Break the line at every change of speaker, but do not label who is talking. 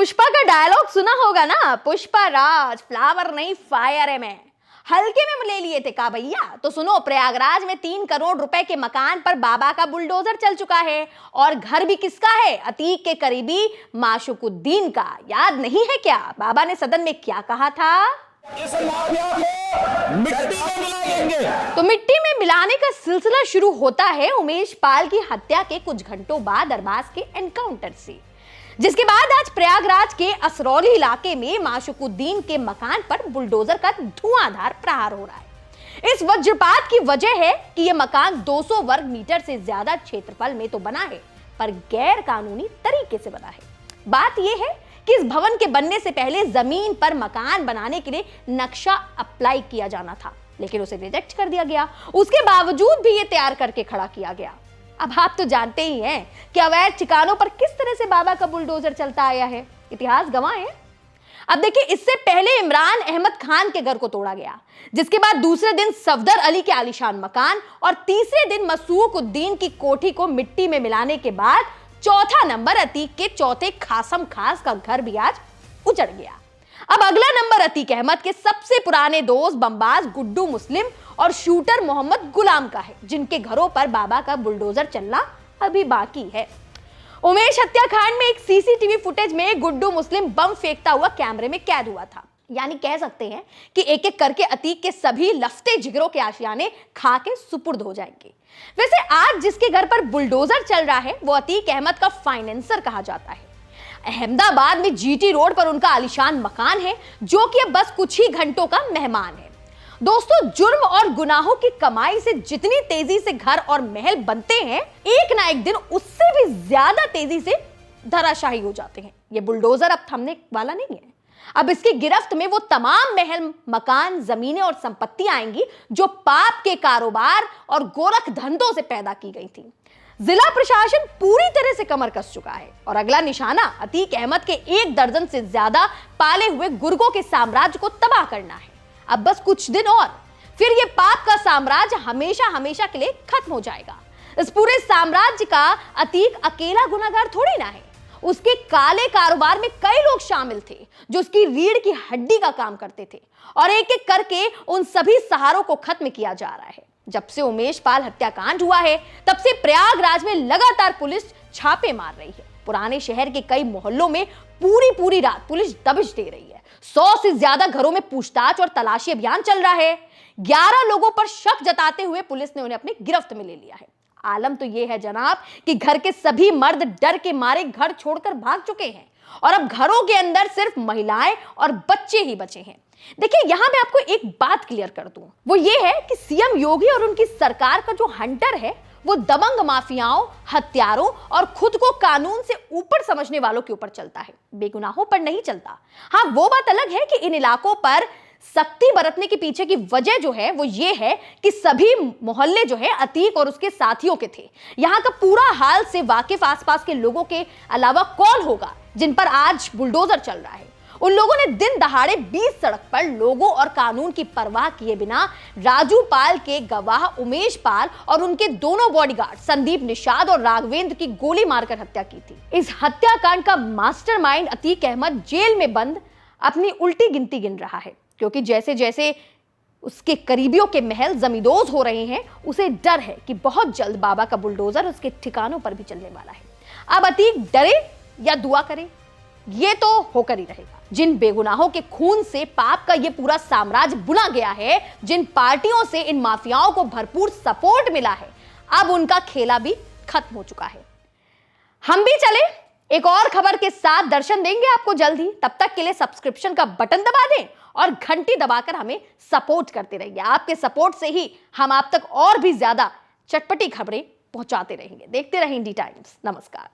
पुष्पा का डायलॉग सुना होगा ना, पुष्पा राज फ्लावर नहीं फायर है मैं। हल्के में ले लिए थे का भैया। तो सुनो, प्रयागराज में 3 करोड़ रुपए के मकान पर बाबा का बुलडोजर चल चुका है। और घर भी किसका है? अतीक के करीबी माशुकुद्दीन का। याद नहीं है क्या बाबा ने सदन में क्या कहा था?
इस माफिया को मिट्टी में मिला देंगे।
तो मिट्टी में मिलाने का सिलसिला शुरू होता है उमेश पाल की हत्या के कुछ घंटों बाद अरबाज के एनकाउंटर से, जिसके बाद आज प्रयागराज के असरौली इलाके में माशुकुद्दीन के मकान पर बुलडोजर का धुआंधार प्रहार हो रहा है। इस वज्रपात की वजह है कि यह मकान 200 वर्ग मीटर से ज्यादा क्षेत्रफल में तो बना है, पर गैर कानूनी तरीके से बना है। बात यह है कि इस भवन के बनने से पहले जमीन पर मकान बनाने के लिए नक्शा अप्लाई किया जाना था, लेकिन उसे रिजेक्ट कर दिया गया। उसके बावजूद भी यह तैयार करके खड़ा किया गया। अब आप तो जानते ही हैं कि अवैध ठिकानों पर किस तरह से बाबा का बुलडोजर चलता आया है, इतिहास गवाह है। अब देखिए, इससे पहले इमरान अहमद खान के घर को तोड़ा गया, जिसके बाद दूसरे दिन सफदर अली के आलीशान मकान और तीसरे दिन मसूकुद्दीन की कोठी को मिट्टी में मिलाने के बाद चौथा नंबर अतीक के चौथे खासम खास का घर भी आज उजड़ गया। अब अगला नंबर अतीक अहमद के सबसे पुराने दोस्त बमबाज गुड्डू मुस्लिम और शूटर मोहम्मद गुलाम का है, जिनके घरों पर बाबा का बुलडोजर चलना अभी बाकी है। उमेश हत्याकांड में एक सीसीटीवी फुटेज में गुड्डू मुस्लिम बम फेंकता हुआ कैमरे में कैद हुआ था। यानी कह सकते हैं कि एक एक करके अतीक के सभी लफ्ते जिगरों के आशियाने खा के सुपुर्द हो जाएंगे। वैसे आज जिसके घर पर बुलडोजर चल रहा है वो अतीक अहमद का फाइनेंसर कहा जाता है। अहमदाबाद में जीटी रोड पर उनका आलीशान मकान है, जो कि अब बस कुछ ही घंटों का मेहमान है। दोस्तों, जुर्म और गुनाहों की कमाई से जितनी तेजी से घर और महल बनते हैं, एक ना एक दिन उससे भी ज्यादा तेजी से धराशाही हो जाते हैं। ये बुलडोजर अब थमने वाला नहीं है। अब इसकी गिरफ्त में वो तमाम महल, मकान, जमीनें और संपत्तियां आएंगी जो पाप के कारोबार और गोरख धंधों से पैदा की गई थी। जिला प्रशासन पूरी तरह से कमर कस चुका है और अगला निशाना अतीक अहमद के 1 दर्जन से ज्यादा पाले हुए गुर्गों के साम्राज्य को तबाह करना है। अब बस कुछ दिन और, फिर ये पाप का साम्राज्य हमेशा हमेशा के लिए खत्म हो जाएगा। इस पूरे साम्राज्य का अतीक अकेला गुनाहगार थोड़ी ना है। उसके काले कारोबार में कई लोग शामिल थे जो उसकी रीढ़ की हड्डी का काम करते थे, और एक एक करके उन सभी सहारों को खत्म किया जा रहा है। जब से उमेश पाल हत्याकांड हुआ है, तब से प्रयागराज में लगातार पुलिस छापे मार रही है। पुराने शहर के कई मोहल्लों में पूरी रात पुलिस दबिश दे रही है। 100 से ज्यादा घरों में पूछताछ और तलाशी अभियान चल रहा है। 11 लोगों पर शक जताते हुए पुलिस ने उन्हें अपनी गिरफ्त में ले लिया है। आलम तो यह है जनाब कि घर के सभी मर्द डर के मारे घर छोड़कर भाग चुके हैं और अब घरों के अंदर सिर्फ महिलाएं और बच्चे ही बचे हैं। देखिए, यहां मैं आपको एक बात क्लियर कर दूं, वो ये है कि सीएम योगी और उनकी सरकार का जो हंटर है वो दबंग माफियाओं, हत्यारों और खुद को कानून से ऊपर समझने वालों के ऊपर चलता है, बेगुनाहों पर नहीं चलता। हाँ, वो बात अलग है कि इन इलाकों पर सख्ती बरतने के पीछे की वजह जो है वो ये है कि सभी मोहल्ले जो है अतीक और उसके साथियों के थे। यहाँ का पूरा हाल से वाकिफ आसपास के लोगों के अलावा कौन होगा जिन पर आज बुलडोजर चल रहा है? उन लोगों ने दिन दहाड़े 20 सड़क पर लोगों और कानून की परवाह किए बिना राजू पाल के गवाह उमेश पाल और उनके दोनों बॉडीगार्ड संदीप निषाद और राघवेंद्र की गोली मारकर हत्या की थी। इस हत्याकांड का मास्टरमाइंड अतीक अहमद जेल में बंद अपनी उल्टी गिनती गिन रहा है, क्योंकि जैसे जैसे उसके करीबियों के महल जमींदोज हो रहे हैं, उसे डर है कि बहुत जल्द बाबा का बुलडोजर उसके ठिकानों पर भी चलने वाला है। अब अतीक डरे या दुआ करे, ये तो होकर ही रहेगा। जिन बेगुनाहों के खून से पाप का ये पूरा साम्राज्य बुना गया है, जिन पार्टियों से इन माफियाओं को भरपूर सपोर्ट मिला है, अब उनका खेला भी खत्म हो चुका है। हम भी चले एक और खबर के साथ, दर्शन देंगे आपको जल्द ही। तब तक के लिए सब्सक्रिप्शन का बटन दबा दें और घंटी दबाकर हमें सपोर्ट करते रहिए। आपके सपोर्ट से ही हम आप तक और भी ज्यादा चटपटी खबरें पहुंचाते रहेंगे। देखते रहें इंडी टाइम्स। नमस्कार।